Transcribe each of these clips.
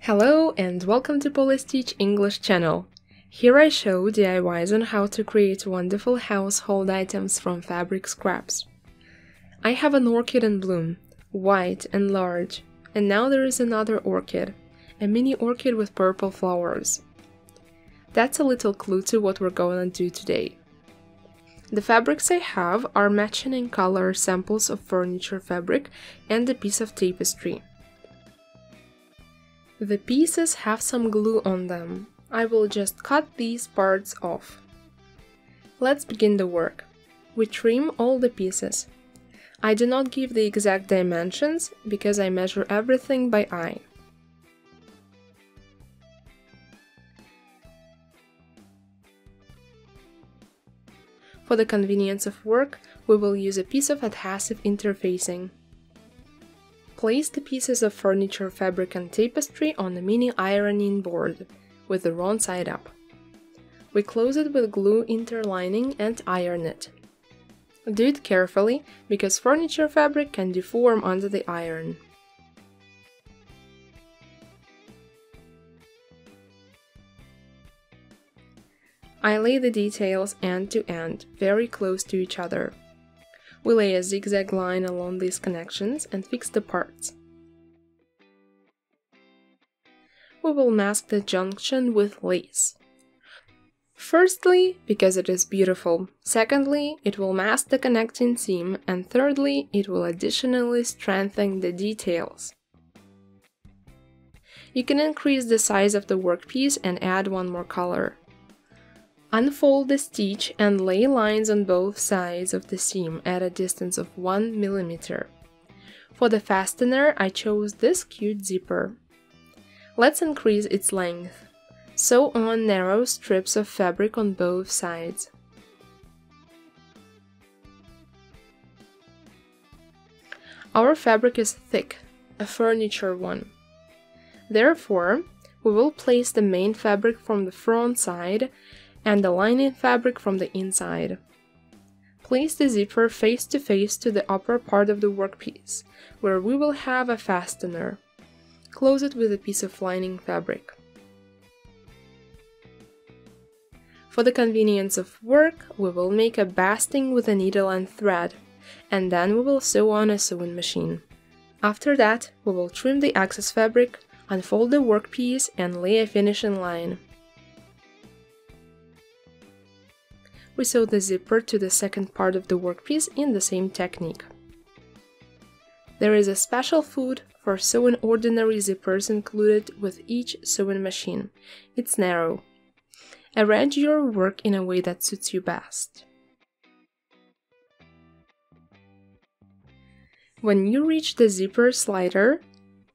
Hello and welcome to Teach English channel. Here I show DIYs on how to create wonderful household items from fabric scraps. I have an orchid in bloom, white and large, and now there is another orchid, a mini orchid with purple flowers. That's a little clue to what we're going to do today. The fabrics I have are matching in color samples of furniture fabric and a piece of tapestry. The pieces have some glue on them. I will just cut these parts off. Let's begin the work. We trim all the pieces. I do not give the exact dimensions because I measure everything by eye. For the convenience of work, we will use a piece of adhesive interfacing. Place the pieces of furniture fabric and tapestry on a mini ironing board, with the wrong side up. We close it with glue interlining and iron it. Do it carefully, because furniture fabric can deform under the iron. I lay the details end to end, very close to each other. We lay a zigzag line along these connections and fix the parts. We will mask the junction with lace. Firstly, because it is beautiful. Secondly, it will mask the connecting seam. And thirdly, it will additionally strengthen the details. You can increase the size of the workpiece and add one more color. Unfold the stitch and lay lines on both sides of the seam at a distance of 1 mm. For the fastener, I chose this cute zipper. Let's increase its length. Sew on narrow strips of fabric on both sides. Our fabric is thick, a furniture one. Therefore, we will place the main fabric from the front side and the lining fabric from the inside. Place the zipper face to face to the upper part of the workpiece, where we will have a fastener. Close it with a piece of lining fabric. For the convenience of work, we will make a basting with a needle and thread, and then we will sew on a sewing machine. After that, we will trim the excess fabric, unfold the workpiece, and lay a finishing line. We sew the zipper to the second part of the workpiece in the same technique. There is a special foot for sewing ordinary zippers included with each sewing machine. It's narrow. Arrange your work in a way that suits you best. When you reach the zipper slider,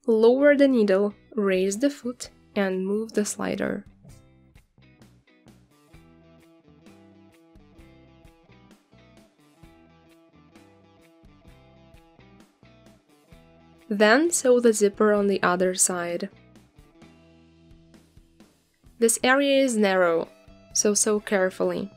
lower the needle, raise the foot, and move the slider. Then sew the zipper on the other side. This area is narrow, so sew carefully.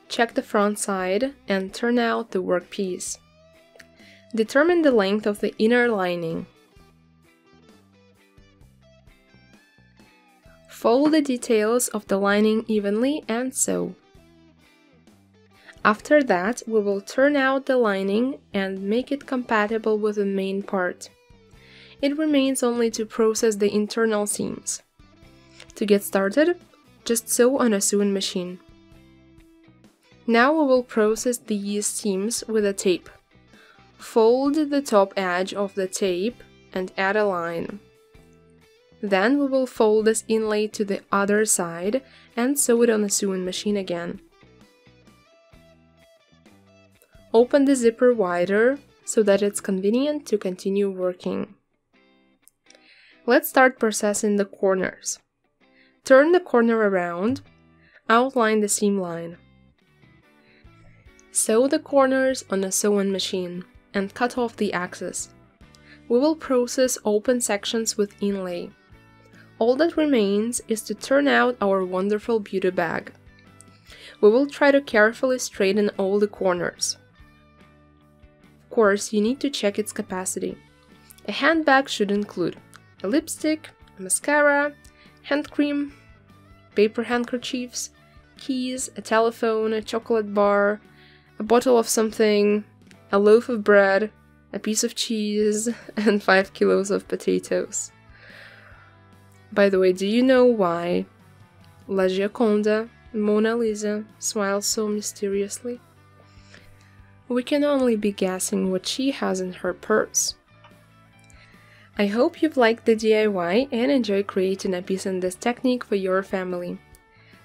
Check the front side and turn out the workpiece. Determine the length of the inner lining. Fold the details of the lining evenly and sew. After that, we will turn out the lining and make it compatible with the main part. It remains only to process the internal seams. To get started, just sew on a sewing machine. Now we will process these seams with a tape. Fold the top edge of the tape and add a line. Then we will fold this inlay to the other side and sew it on the sewing machine again. Open the zipper wider so that it's convenient to continue working. Let's start processing the corners. Turn the corner around, outline the seam line. Sew the corners on a sewing machine and cut off the excess. We will process open sections with inlay. All that remains is to turn out our wonderful beauty bag. We will try to carefully straighten all the corners. Of course, you need to check its capacity. A handbag should include a lipstick, a mascara, hand cream, paper handkerchiefs, keys, a telephone, a chocolate bar, a bottle of something, a loaf of bread, a piece of cheese, and 5 kilos of potatoes. By the way, do you know why La Gioconda, Mona Lisa, smiles so mysteriously? We can only be guessing what she has in her purse. I hope you've liked the DIY and enjoy creating a piece in this technique for your family.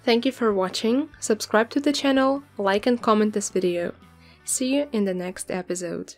Thank you for watching, subscribe to the channel, like and comment this video. See you in the next episode.